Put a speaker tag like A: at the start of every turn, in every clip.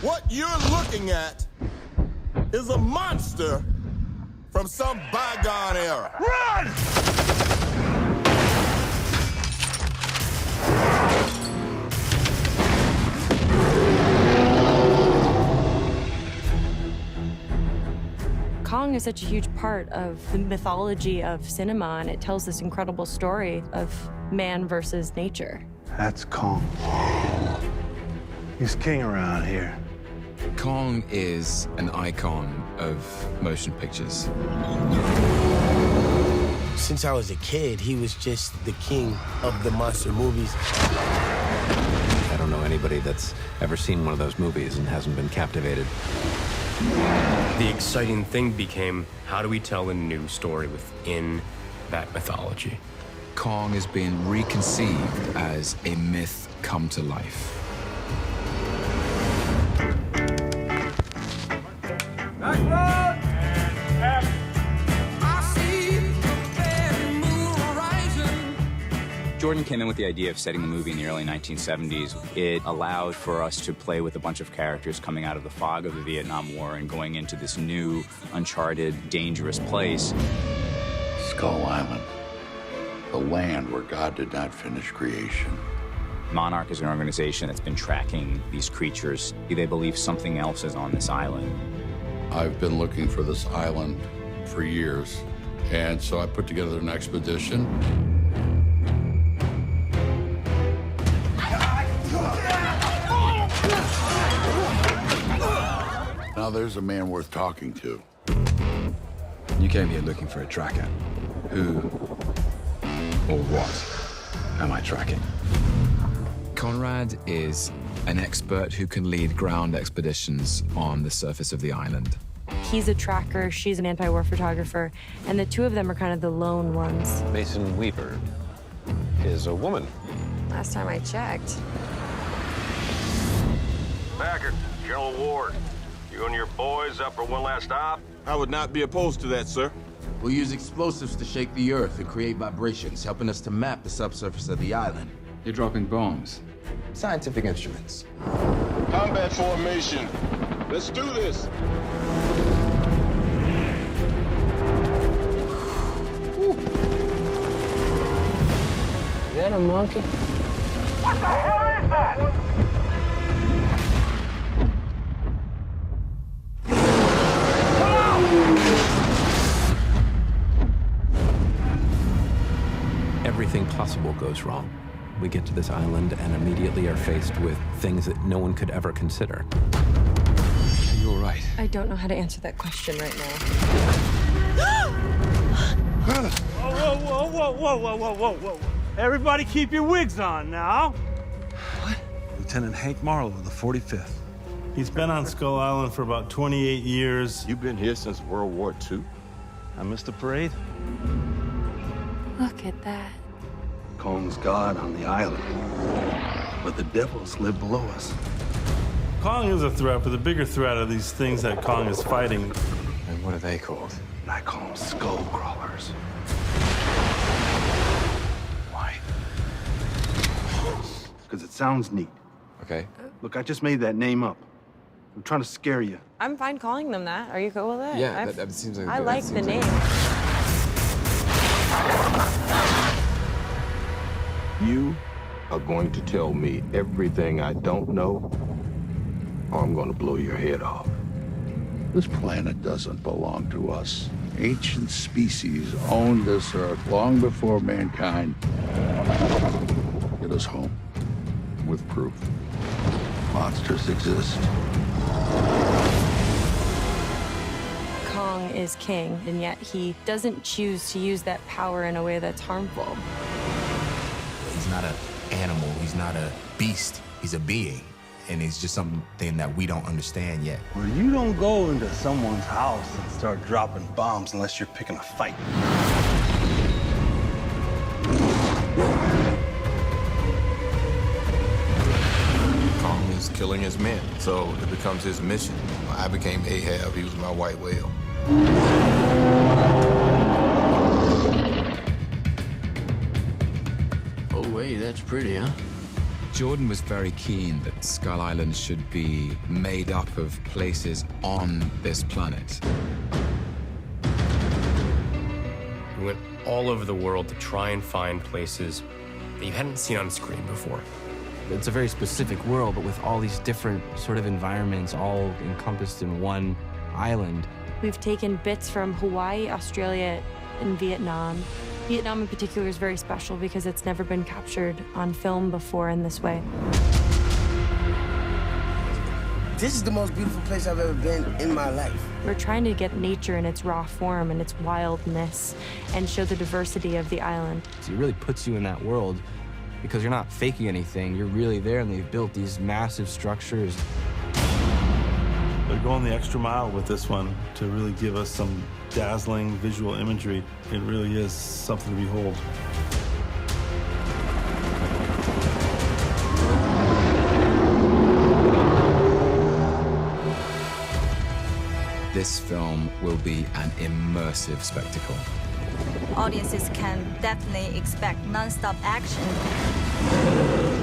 A: What you're looking at is a monster from some bygone era.
B: Run!
C: Kong is such a huge part of the mythology of cinema, and it tells this incredible story of man versus nature.
D: That's Kong. He's king around here.
E: Kong is an icon of motion pictures.
F: Since I was a kid, he was just the king of the monster movies.
G: I don't know anybody that's ever seen one of those movies and hasn't been captivated.
H: The exciting thing became, how do we tell a new story within that mythology?
E: Kong is being reconceived as a myth come to life.
B: Back road!
I: Jordan came in with the idea of setting the movie in the early 1970s. It allowed for us to play with a bunch of characters coming out of the fog of the Vietnam War and going into this new, uncharted, dangerous place.
J: Skull Island, the land where God did not finish creation.
I: Monarch is an organization that's been tracking these creatures. They believe something else is on this island.
J: I've been looking for this island for years, and so I put together an expedition. Now there's a man worth talking to.
E: You came here looking for a tracker. Who or what am I tracking? Conrad is an expert who can lead ground expeditions on the surface of the island.
C: He's a tracker, she's an anti-war photographer, and the two of them are kind of the lone ones.
G: Mason Weaver is a woman.
C: Last time I checked.
K: Packard, General Ward. You and your boys up for one last stop?
A: I would not be opposed to that, sir.
L: We'll use explosives to shake the earth and create vibrations, helping us to map the subsurface of the island.
E: You're dropping bombs.
L: Scientific instruments.
A: Combat formation. Let's do this.
F: Is that a monkey?
B: What the hell is that?
G: Everything possible goes wrong. We get to this island and immediately are faced with things that no one could ever consider.
E: Are you all right?
C: I don't know how to answer that question right now.
B: Whoa, whoa, whoa, whoa, whoa, whoa, whoa, whoa. Everybody keep your wigs on now.
D: What? Lieutenant Hank Marlowe of the 45th.
M: He's been on Skull Island for about 28 years.
A: You've been here since World War II?
D: I missed the parade.
C: Look at that.
D: Kong's God on the island. But the devils live below us.
M: Kong is a threat, but the bigger threat are these things that Kong is fighting.
E: And what are they called?
D: I call them skull crawlers. Why? Because it sounds neat.
E: Okay.
D: Look, I just made that name up. I'm trying to scare you.
C: I'm fine calling them that. Are you cool with it?
E: Yeah, that seems like
C: I like the name.
A: You are going to tell me everything I don't know, or I'm going to blow your head off.
J: This planet doesn't belong to us. Ancient species owned this earth long before mankind. Get us home with proof. Monsters exist.
C: Kong is king, and yet he doesn't choose to use that power in a way that's harmful.
L: He's not an animal, he's not a beast, he's a being. And it's just something that we don't understand yet.
D: Well, you don't go into someone's house and start dropping bombs unless you're picking a fight.
A: Kong is killing his men, so it becomes his mission. I became Ahab, he was my white whale.
F: Oh, wait, that's pretty, huh?
E: Jordan was very keen that Skull Island should be made up of places on this planet.
H: We went all over the world to try and find places that you hadn't seen on screen before.
N: It's a very specific world, but with all these different sort of environments all encompassed in one island.
C: We've taken bits from Hawaii, Australia, and Vietnam. Vietnam in particular is very special because it's never been captured on film before in this way.
F: This is the most beautiful place I've ever been in my life.
C: We're trying to get nature in its raw form and its wildness and show the diversity of the island.
N: So it really puts you in that world because you're not faking anything. You're really there, and they've built these massive structures.
M: They're going the extra mile with this one to really give us some dazzling visual imagery. It really is something to behold.
E: This film will be an immersive spectacle.
O: Audiences can definitely expect non-stop action.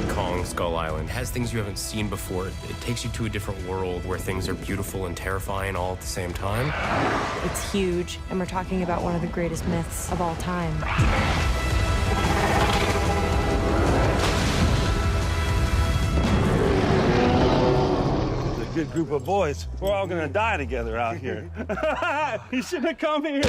H: Kong Skull Island has things you haven't seen before. It takes you to a different world where things are beautiful and terrifying all at the same time.
C: It's huge, and we're talking about one of the greatest myths of all time.
M: It's a good group of boys. We're all gonna die together out here. You shouldn't have come here.